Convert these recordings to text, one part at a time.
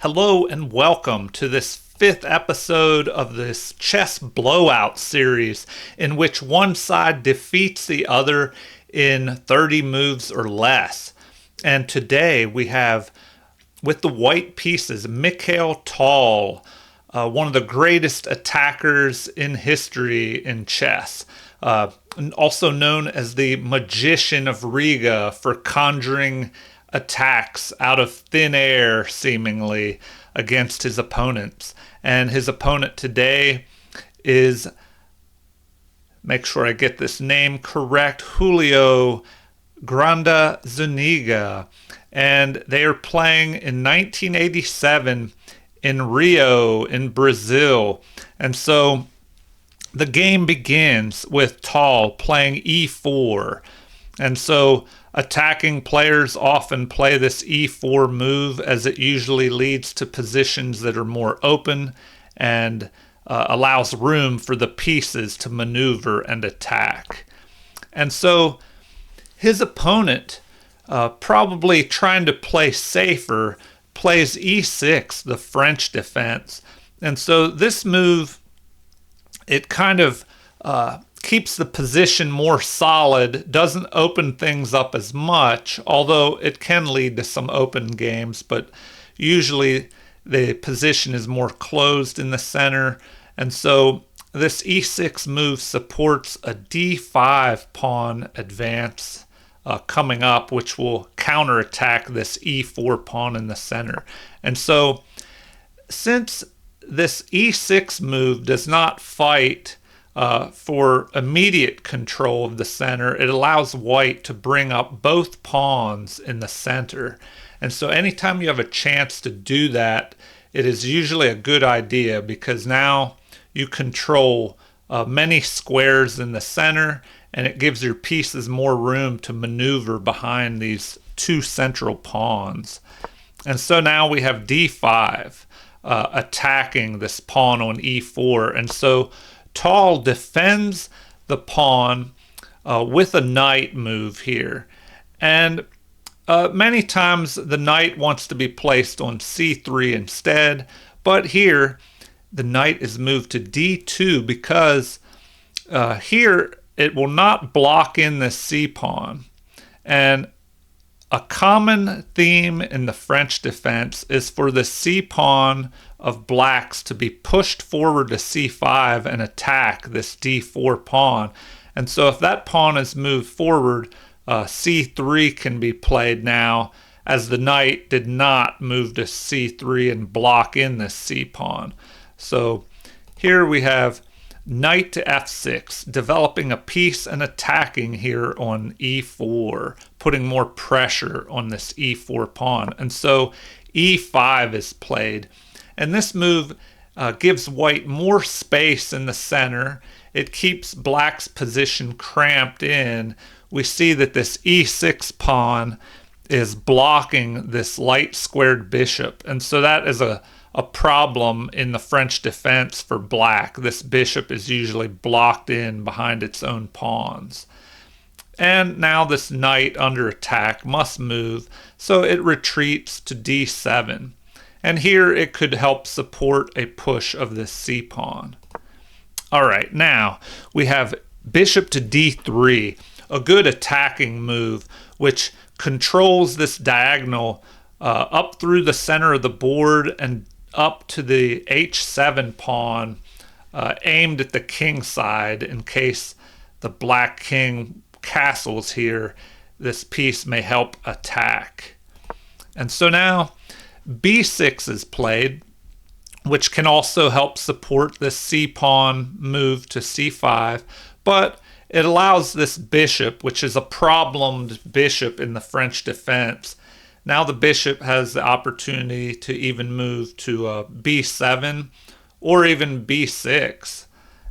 Hello and welcome to this fifth episode of this chess blowout series in which one side defeats the other in 30 moves or less. And today we have, with the white pieces, Mikhail Tal, one of the greatest attackers in history in chess. Also known as the Magician of Riga for conjuring attacks out of thin air, seemingly, against his opponents. And his opponent today is, make sure I get this name correct, Julio Granda Zuniga. And they are playing in 1987 in Rio, in Brazil. And so the game begins with Tal playing e4. And so attacking players often play this e4 move as it usually leads to positions that are more open and allows room for the pieces to maneuver and attack. And so his opponent, probably trying to play safer, plays e6, the French defense. And so this move, it kind of keeps the position more solid, doesn't open things up as much, although it can lead to some open games, but usually the position is more closed in the center. And so this e6 move supports a d5 pawn advance coming up, which will counterattack this e4 pawn in the center. And so since this e6 move does not fight for immediate control of the center, it allows white to bring up both pawns in the center. And so anytime you have a chance to do that, it is usually a good idea because now you control many squares in the center and it gives your pieces more room to maneuver behind these two central pawns. And so now we have d5 attacking this pawn on e4. And so Tal defends the pawn with a knight move here. And many times the knight wants to be placed on c3 instead, but here the knight is moved to d2 because here it will not block in this c pawn. And a common theme in the French defense is for the c pawn of blacks to be pushed forward to c5 and attack this d4 pawn. And so if that pawn is moved forward, c3 can be played now, as the knight did not move to c3 and block in this c pawn. So here we have knight to f6, developing a piece and attacking here on e4, putting more pressure on this e4 pawn. And so e5 is played. And this move gives white more space in the center. It keeps black's position cramped in. We see that this e6 pawn is blocking this light squared bishop. And so that is a problem in the French defense for black. This bishop is usually blocked in behind its own pawns. And now this knight under attack must move, so it retreats to d7. And here it could help support a push of this c pawn. All right, now we have bishop to d3, a good attacking move which controls this diagonal up through the center of the board and up to the h7 pawn, aimed at the king side. In case the black king castles here, this piece may help attack. And so now b6 is played, which can also help support this c pawn move to c5, but it allows this bishop, which is a problemed bishop in the French defense. Now the bishop has the opportunity to even move to b7 or even b6.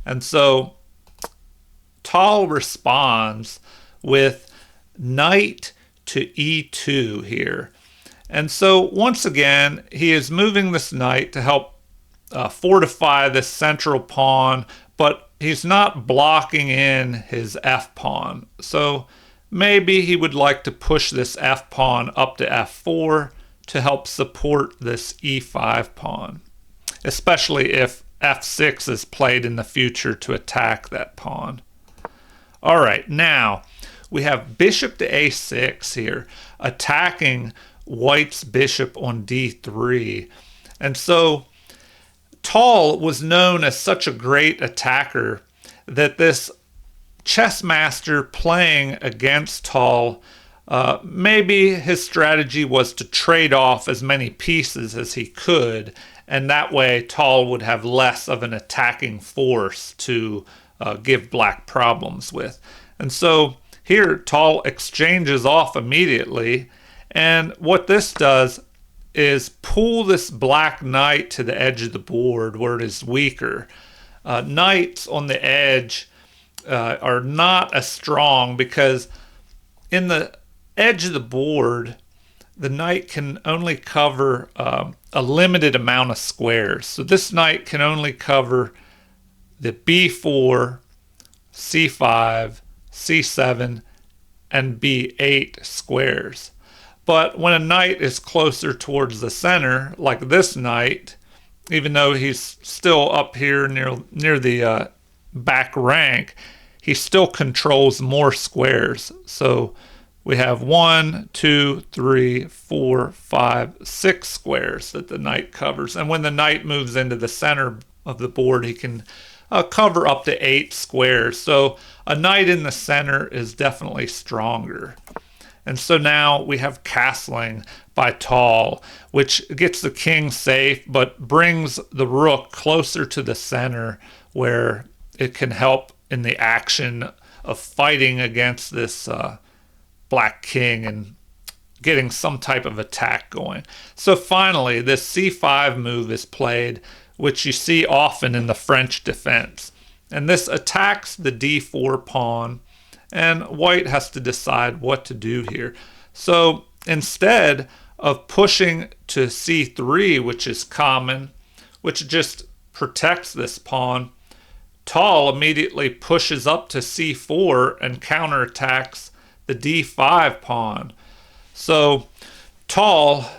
And so Tal responds with knight to e2 here. And so once again, he is moving this knight to help fortify this central pawn, but he's not blocking in his f pawn. So maybe he would like to push this f pawn up to f4 to help support this e5 pawn, especially if f6 is played in the future to attack that pawn. All right, now we have bishop to a6 here, attacking white's bishop on d3. And so Tal was known as such a great attacker that this chess master playing against Tal, maybe his strategy was to trade off as many pieces as he could, and that way Tal would have less of an attacking force to give black problems with. And so here Tal exchanges off immediately, and what this does is pull this black knight to the edge of the board where it is weaker. Knights on the edge are not as strong because in the edge of the board, the knight can only cover a limited amount of squares. So this knight can only cover the b4, c5, c7, and b8 squares. But when a knight is closer towards the center, like this knight, even though he's still up here near the back rank, he still controls more squares. So we have 1, 2, 3, 4, 5, 6 squares that the knight covers. And when the knight moves into the center of the board, he can cover up to 8 squares. So a knight in the center is definitely stronger. And so now we have castling by Tal, which gets the king safe, but brings the rook closer to the center where it can help in the action of fighting against this black king and getting some type of attack going. So finally, this c5 move is played, which you see often in the French defense. And this attacks the d4 pawn, and white has to decide what to do here. So instead of pushing to c3, which is common, which just protects this pawn, Tal immediately pushes up to c4 and counterattacks the d5 pawn. So Tal,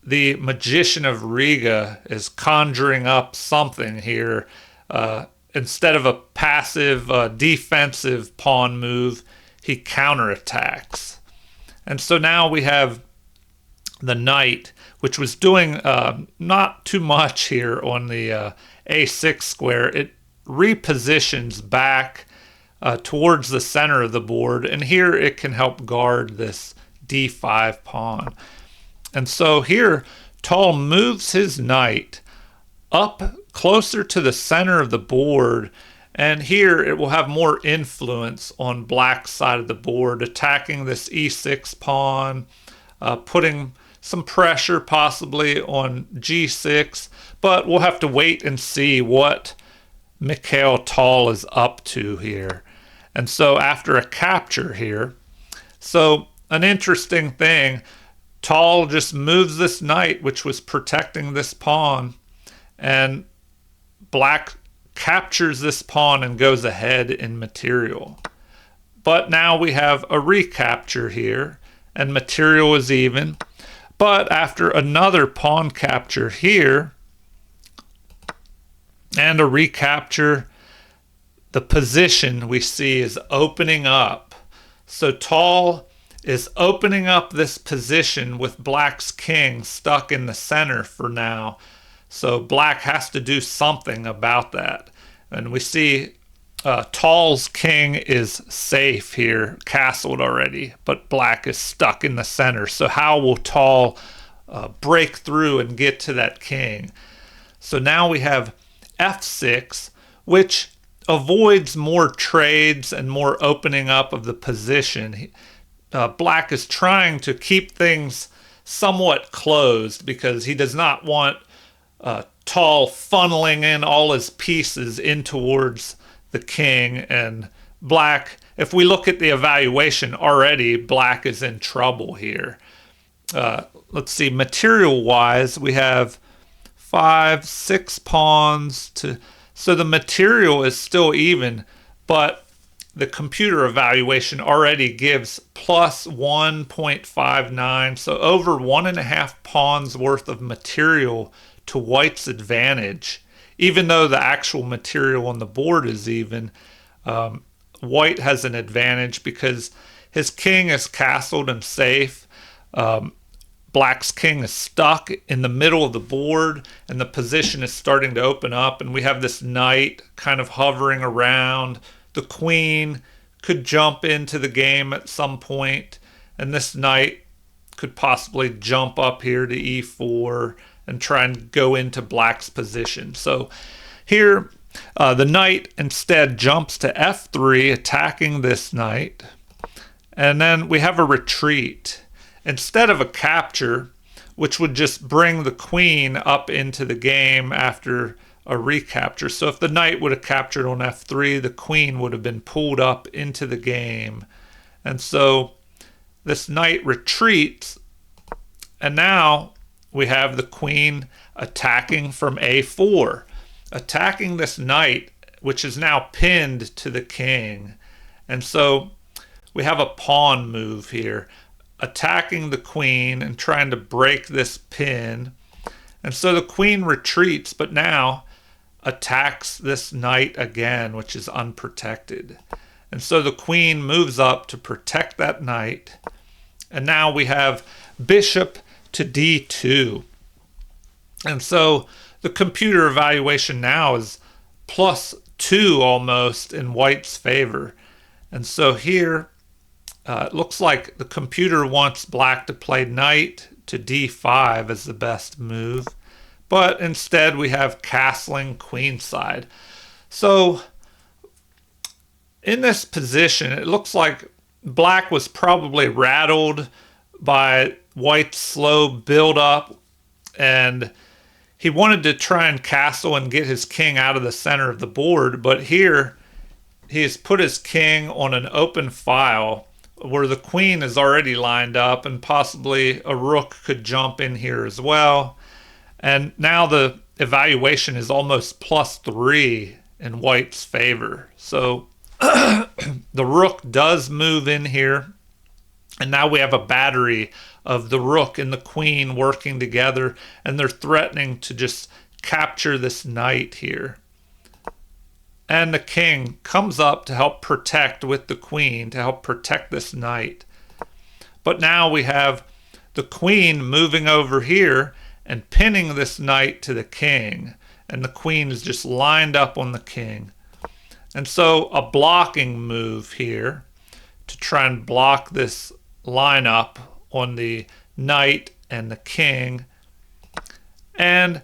the magician of Riga, is conjuring up something here. Instead of a passive defensive pawn move, he counterattacks. And so now we have the knight, which was doing not too much here on the a6 square. It repositions back towards the center of the board, and here it can help guard this d5 pawn. And so here Tal moves his knight up closer to the center of the board, and here it will have more influence on black's side of the board, attacking this e6 pawn, putting some pressure possibly on g6, but we'll have to wait and see what Mikhail Tal is up to here. And so after a capture here, so an interesting thing, Tal just moves this knight, which was protecting this pawn, and black captures this pawn and goes ahead in material. But now we have a recapture here, and material is even. But after another pawn capture here, and a recapture, the position we see is opening up. So Tal is opening up this position with black's king stuck in the center for now. So black has to do something about that. And we see Tal's king is safe here, castled already, but black is stuck in the center. So how will Tal break through and get to that king? So now we have f6, which avoids more trades and more opening up of the position. Black is trying to keep things somewhat closed because he does not want Tal funneling in all his pieces in towards the king. And black, if we look at the evaluation already, black is in trouble here. Let's see, material wise, we have 5, 6 pawns to, so the material is still even, but the computer evaluation already gives plus 1.59, so over 1.5 pawns worth of material to white's advantage. Even though the actual material on the board is even, white has an advantage because his king is castled and safe. Black's king is stuck in the middle of the board, and the position is starting to open up, and we have this knight kind of hovering around. The queen could jump into the game at some point, and this knight could possibly jump up here to e4 and try and go into black's position. So here, the knight instead jumps to f3, attacking this knight, and then we have a retreat. Instead of a capture, which would just bring the queen up into the game after a recapture. So if the knight would have captured on f3, the queen would have been pulled up into the game. And so this knight retreats, and now we have the queen attacking from a4, attacking this knight, which is now pinned to the king. And so we have a pawn move here, attacking the queen and trying to break this pin. And so the queen retreats, but now attacks this knight again, which is unprotected. And so the queen moves up to protect that knight. And now we have bishop to d2. And so the computer evaluation now is +2 almost in white's favor. And so here, it looks like the computer wants black to play knight to d5 as the best move, but instead we have castling queenside. So in this position, it looks like black was probably rattled by white's slow build-up, and he wanted to try and castle and get his king out of the center of the board, but here he has put his king on an open file where the queen is already lined up, and possibly a rook could jump in here as well. And now the evaluation is almost +3 in white's favor. So the rook does move in here, and now we have a battery of the rook and the queen working together, and they're threatening to just capture this knight here. And the king comes up to help protect with the queen, to help protect this knight. But now we have the queen moving over here and pinning this knight to the king. And the queen is just lined up on the king. And so a blocking move here to try and block this lineup on the knight and the king. And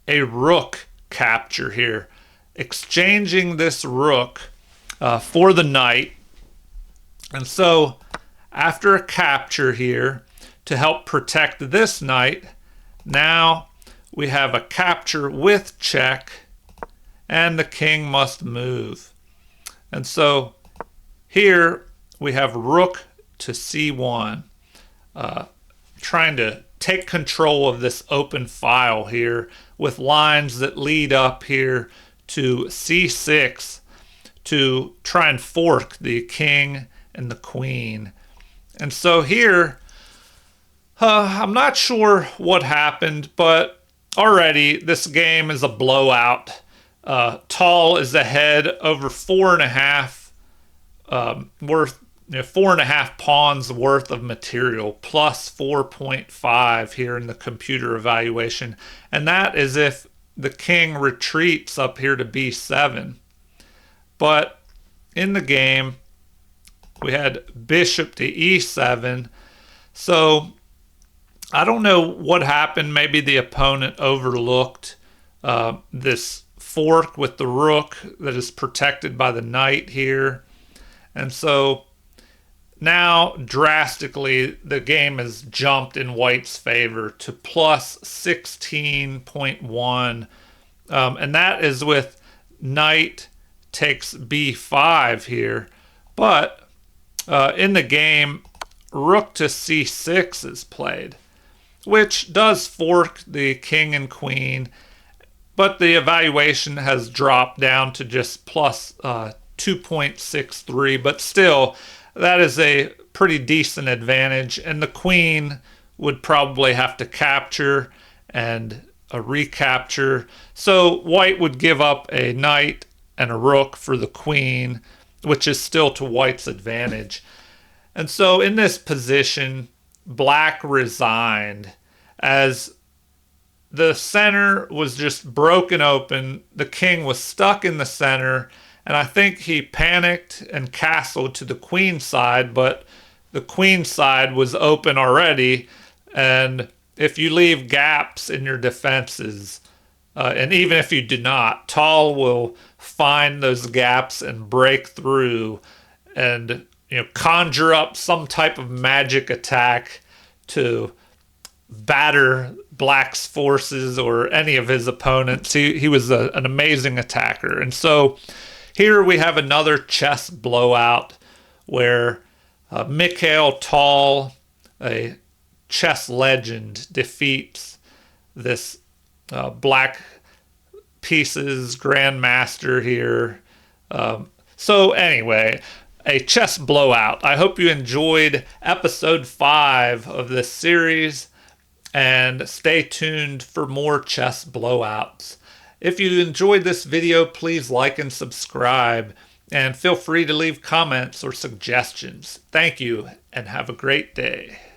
a rook capture here, exchanging this rook for the knight. And so after a capture here to help protect this knight, now we have a capture with check, and the king must move. And so here we have rook to c1, trying to take control of this open file here with lines that lead up here to c6 to try and fork the king and the queen. And so here, I'm not sure what happened, but already this game is a blowout. Tal is ahead over 4.5 worth, 4.5 pawns worth of material, plus 4.5 here in the computer evaluation. And that is if the king retreats up here to b7. But in the game, we had bishop to e7. So I don't know what happened. Maybe the opponent overlooked this fork with the rook that is protected by the knight here. And so now drastically the game has jumped in white's favor to plus 16.1. And that is with knight takes b5 here. But in the game, rook to c6 is played, which does fork the king and queen, but the evaluation has dropped down to just plus 2.63, but still, that is a pretty decent advantage, and the queen would probably have to capture and a recapture. So white would give up a knight and a rook for the queen, which is still to white's advantage. And so in this position, black resigned as the center was just broken open. The king was stuck in the center, and I think he panicked and castled to the queen side, but the queen side was open already. And if you leave gaps in your defenses, and even if you do not, Tal will find those gaps and break through and conjure up some type of magic attack to batter black's forces or any of his opponents. He was an amazing attacker. And so here we have another chess blowout where Mikhail Tal, a chess legend, defeats this black pieces grandmaster here. So anyway, a chess blowout. I hope you enjoyed episode 5 of this series, and stay tuned for more chess blowouts. If you enjoyed this video, please like and subscribe, and feel free to leave comments or suggestions. Thank you, and have a great day.